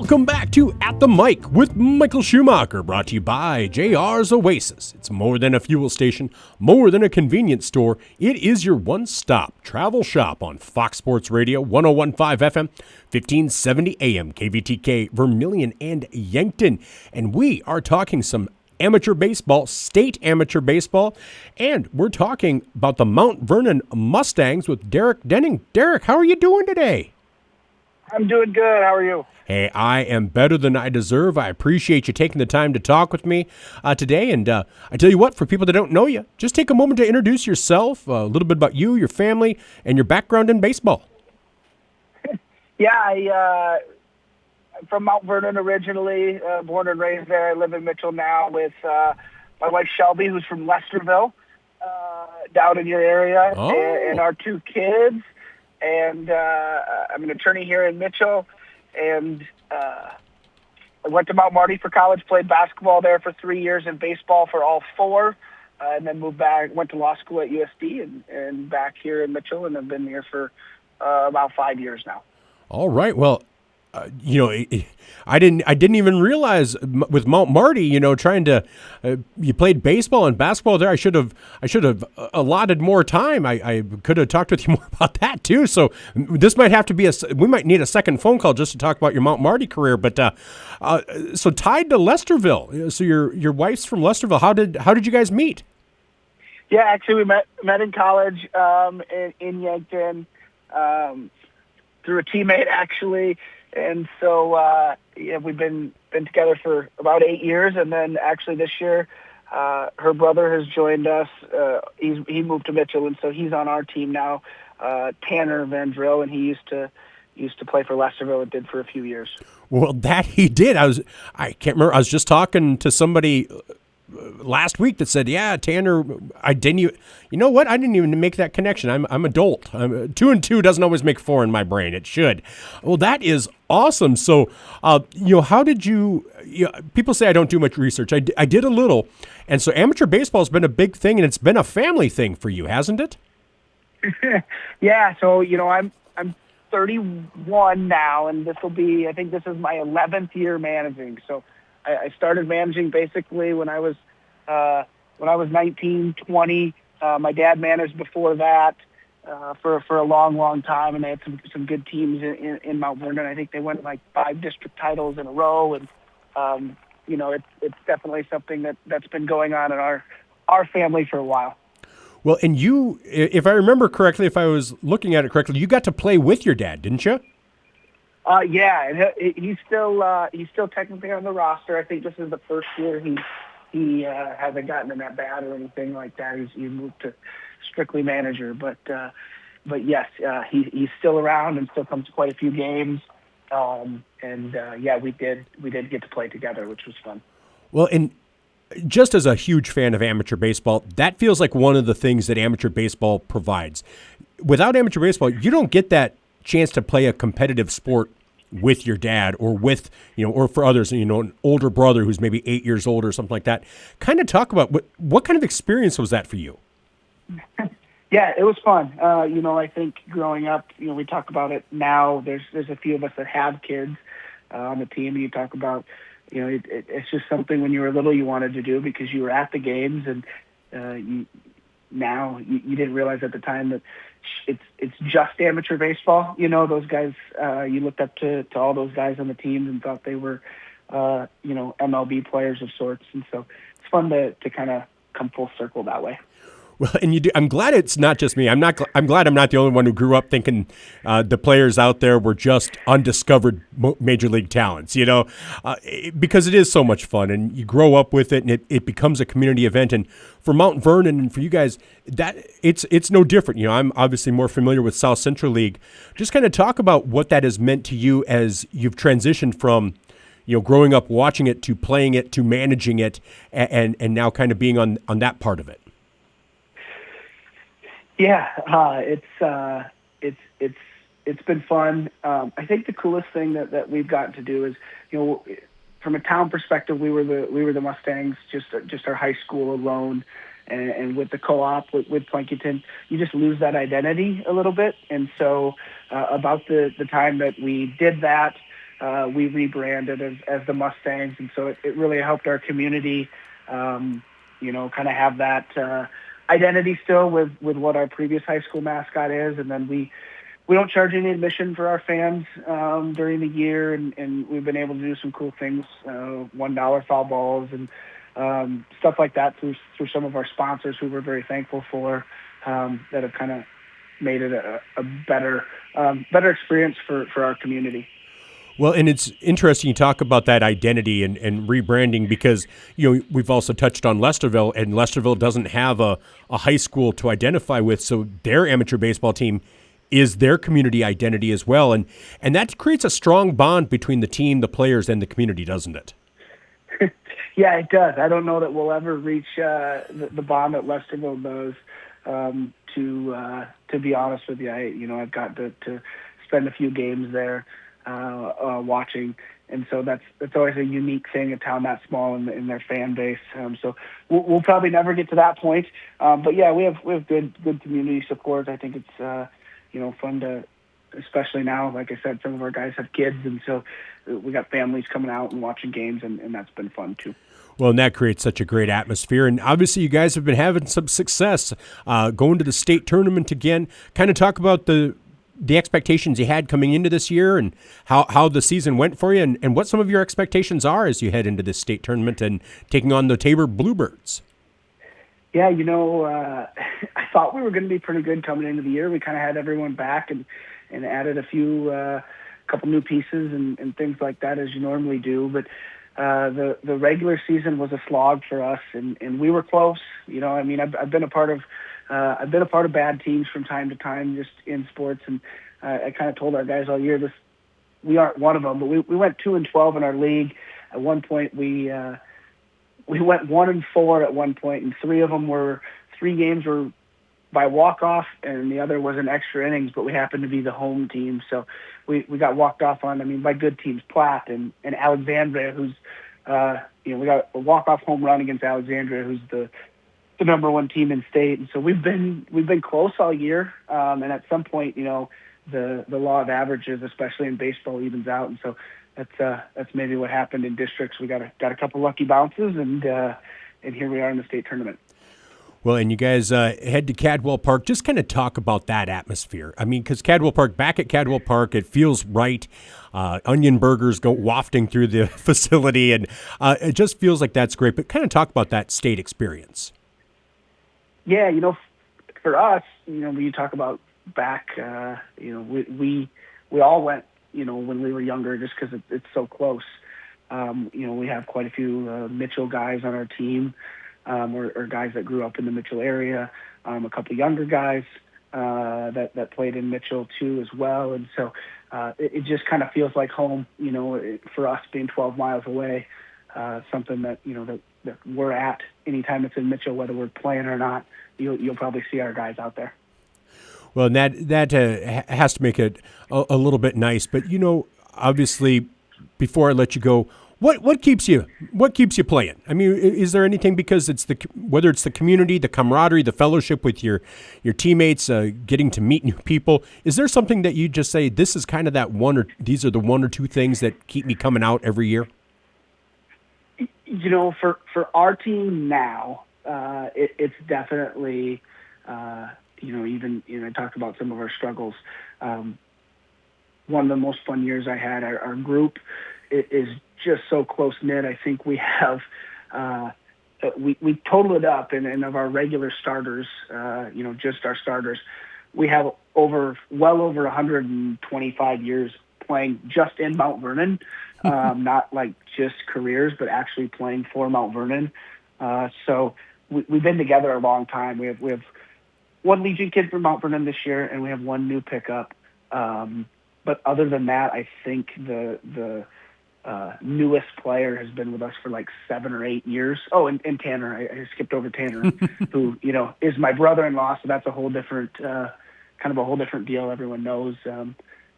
Welcome back to At the Mic with Michael Schumacher, brought to you by JR's Oasis. It's more than a fuel station, more than a convenience store. It is your one-stop travel shop on Fox Sports Radio, 101.5 FM, 1570 AM, KVTK, Vermilion and Yankton. And we are talking some amateur baseball, state amateur baseball, and we're talking about the Mount Vernon Mustangs with Deric Denning. Deric, how are you doing today? I'm doing good. How are you? Hey, I am better than I deserve. I appreciate you taking the time to talk with me today. And I tell you what, for people that don't know you, just take a moment to introduce yourself, a little bit about you, your family, and your background in baseball. Yeah, I'm from Mount Vernon originally, born and raised there. I live in Mitchell now with my wife Shelby, who's from Lesterville, down in your area, and our two kids. And I'm an attorney here in Mitchell. And I went to Mount Marty for college, played basketball there for 3 years and baseball for all four, and then moved back, went to law school at USD and back here in Mitchell, and I've been here for about 5 years now. All right. Well, I didn't even realize with Mount Marty, trying to, you played baseball and basketball there. I should have allotted more time. I could have talked with you more about that too. So this might have to be we might need a second phone call just to talk about your Mount Marty career. But so tied to Lesterville. So your wife's from Lesterville. How did you guys meet? Yeah, actually we met in college in Yankton through a teammate actually. And so, we've been together for about 8 years, and then actually this year, her brother has joined us. He moved to Mitchell, and so he's on our team now. Tanner Van Drill, and he used to play for Lesterville and did for a few years. Well, that he did. I can't remember. I was just talking to somebody last week that said, yeah, Tanner, I didn't even make that connection. I'm adult. 2 and 2 doesn't always make 4 in my brain. It should. Well, that is awesome. So, how did you, people say I don't do much research. I did a little. And so amateur baseball has been a big thing, and it's been a family thing for you, hasn't it? Yeah. So, I'm 31 now, and I think this is my 11th year managing. So I started managing basically when I was 19, 20. My dad managed before that for a long time, and they had some good teams in Mount Vernon. I think they won like 5 district titles in a row, and it's definitely something that's been going on in our family for a while. Well, and you, if I remember correctly, if I was looking at it correctly, you got to play with your dad, didn't you? Yeah, he's still technically on the roster. I think this is the first year he hasn't gotten in that bat or anything like that. He moved to strictly manager, but yes, he's still around and still comes to quite a few games. We did get to play together, which was fun. Well, and just as a huge fan of amateur baseball, that feels like one of the things that amateur baseball provides. Without amateur baseball, you don't get that chance to play a competitive sport with your dad or with, or for others, an older brother who's maybe 8 years old or something like that. Kind of talk about what kind of experience was that for you? Yeah, it was fun. I think growing up, we talk about it now. There's a few of us that have kids on the team. You talk about, it's just something when you were little you wanted to do because you were at the games, and you didn't realize at the time that it's just amateur baseball. Those guys, you looked up to all those guys on the team and thought they were, MLB players of sorts. And so it's fun to kind of come full circle that way. Well, and I'm glad it's not just me. I'm glad I'm not the only one who grew up thinking the players out there were just undiscovered major league talents, because it is so much fun, and you grow up with it, and it becomes a community event. And for Mount Vernon and for you guys, that it's no different. I'm obviously more familiar with South Central League. Just kind of talk about what that has meant to you as you've transitioned from, growing up watching it to playing it to managing it, and now kind of being on that part of it. Yeah, it's been fun. I think the coolest thing that we've gotten to do is, from a town perspective, we were the Mustangs, just our high school alone, and with the co-op with Plankinton, you just lose that identity a little bit. And so about the time that we did that, we rebranded as the Mustangs, and so it really helped our community, kind of have that identity still with what our previous high school mascot is, and then we don't charge any admission for our fans during the year, and we've been able to do some cool things, $1 foul balls and stuff like that through some of our sponsors who we're very thankful for, that have kind of made it a better experience for our community. Well, and it's interesting you talk about that identity and rebranding because, we've also touched on Lesterville, and Lesterville doesn't have a high school to identify with, so their amateur baseball team is their community identity as well. And that creates a strong bond between the team, the players, and the community, doesn't it? Yeah, it does. I don't know that we'll ever reach the bond that Lesterville does. To be honest with you, I've got to spend a few games there watching, and so that's always a unique thing, a town that small in their fan base. So we'll probably never get to that point. But yeah, we have good community support. I think it's fun to, especially now, like I said, some of our guys have kids, and so we got families coming out and watching games, and that's been fun too. Well, and that creates such a great atmosphere. And obviously you guys have been having some success going to the state tournament again. Kind of talk about the expectations you had coming into this year and how the season went for you and what some of your expectations are as you head into this state tournament and taking on the Tabor Bluebirds. Yeah, I thought we were going to be pretty good coming into the year. We kind of had everyone back and added a couple new pieces and things like that as you normally do. But the regular season was a slog for us, and we were close. I've been a part of bad teams from time to time, just in sports, and I kind of told our guys all year we aren't one of them. But we went 2-12 in our league. At one point, we went 1-4 at one point, and three games were by walk-off, and the other was in extra innings, but we happened to be the home team. So we got walked off on, by good teams, Platt and Alexandria, who's, we got a walk-off home run against Alexandria, who's the number one team in state. And so we've been close all year. And at some point, the law of averages, especially in baseball, evens out. And so that's maybe what happened in districts. We got a couple lucky bounces, and here we are in the state tournament. Well, and you guys head to Cadwell Park. Just kind of talk about that atmosphere. Because back at Cadwell Park, it feels right. Onion burgers go wafting through the facility, and it just feels like that's great. But kind of talk about that state experience. Yeah, for us, when you talk about back, we all went, when we were younger, just because it's so close. We have quite a few Mitchell guys on our team. Or guys that grew up in the Mitchell area, a couple younger guys that played in Mitchell too as well, and so it just kind of feels like home, for us being 12 miles away, something that that we're at anytime it's in Mitchell, whether we're playing or not. You'll probably see our guys out there. Well, and that has to make it a little bit nice, but obviously, before I let you go. What keeps you playing? Is there anything, because whether it's the community, the camaraderie, the fellowship with your teammates, getting to meet new people, is there something that you just say, this is kind of that one, or these are the one or two things that keep me coming out every year? For our team now, it's definitely, even I talked about some of our struggles. One of the most fun years I had, our group is just so close knit. I think we have we total it up, and of our regular starters, just our starters, we have well over 125 years playing just in Mount Vernon, not like just careers, but actually playing for Mount Vernon. So we've been together a long time. We have one Legion kid from Mount Vernon this year, and we have one new pickup. But other than that, I think the newest player has been with us for like 7 or 8 years. Oh, and Tanner, I skipped over Tanner, who, is my brother-in-law. So that's a whole different, kind of a whole different deal. Everyone knows and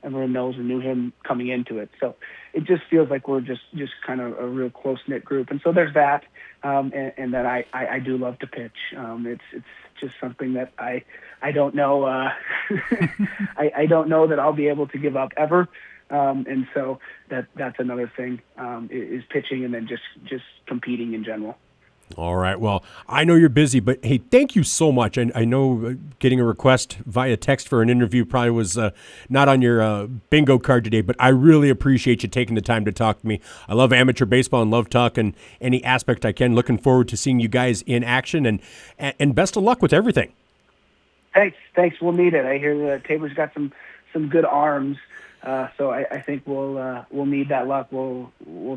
knew him coming into it. So it just feels like we're just kind of a real close-knit group. And so there's that. And then I do love to pitch. It's just something that I don't know. I don't know that I'll be able to give up ever. And so that's another thing, is pitching and then just competing in general. All right. Well, I know you're busy, but hey, thank you so much. I know getting a request via text for an interview probably was not on your bingo card today, but I really appreciate you taking the time to talk to me. I love amateur baseball and love talking any aspect I can. Looking forward to seeing you guys in action, and best of luck with everything. Thanks. We'll need it. I hear that Tabor's got some good arms. So I think we'll need that luck. We'll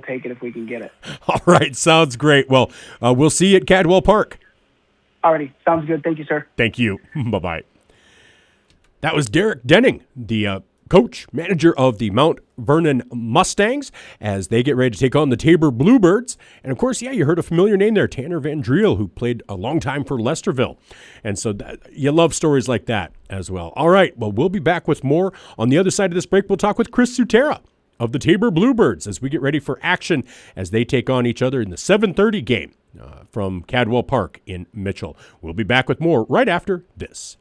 take it if we can get it. All right, sounds great. Well, we'll see you at Cadwell Park. Alrighty, sounds good. Thank you, sir. Thank you. Bye-bye. That was Deric Denning, the coach, manager of the Mount Vernon Mustangs, as they get ready to take on the Tabor Bluebirds. And, of course, you heard a familiar name there, Tanner Van Driel, who played a long time for Lesterville. And so you love stories like that as well. All right, well, we'll be back with more. On the other side of this break, we'll talk with Chris Sutera of the Tabor Bluebirds as we get ready for action as they take on each other in the 7:30 game from Cadwell Park in Mitchell. We'll be back with more right after this.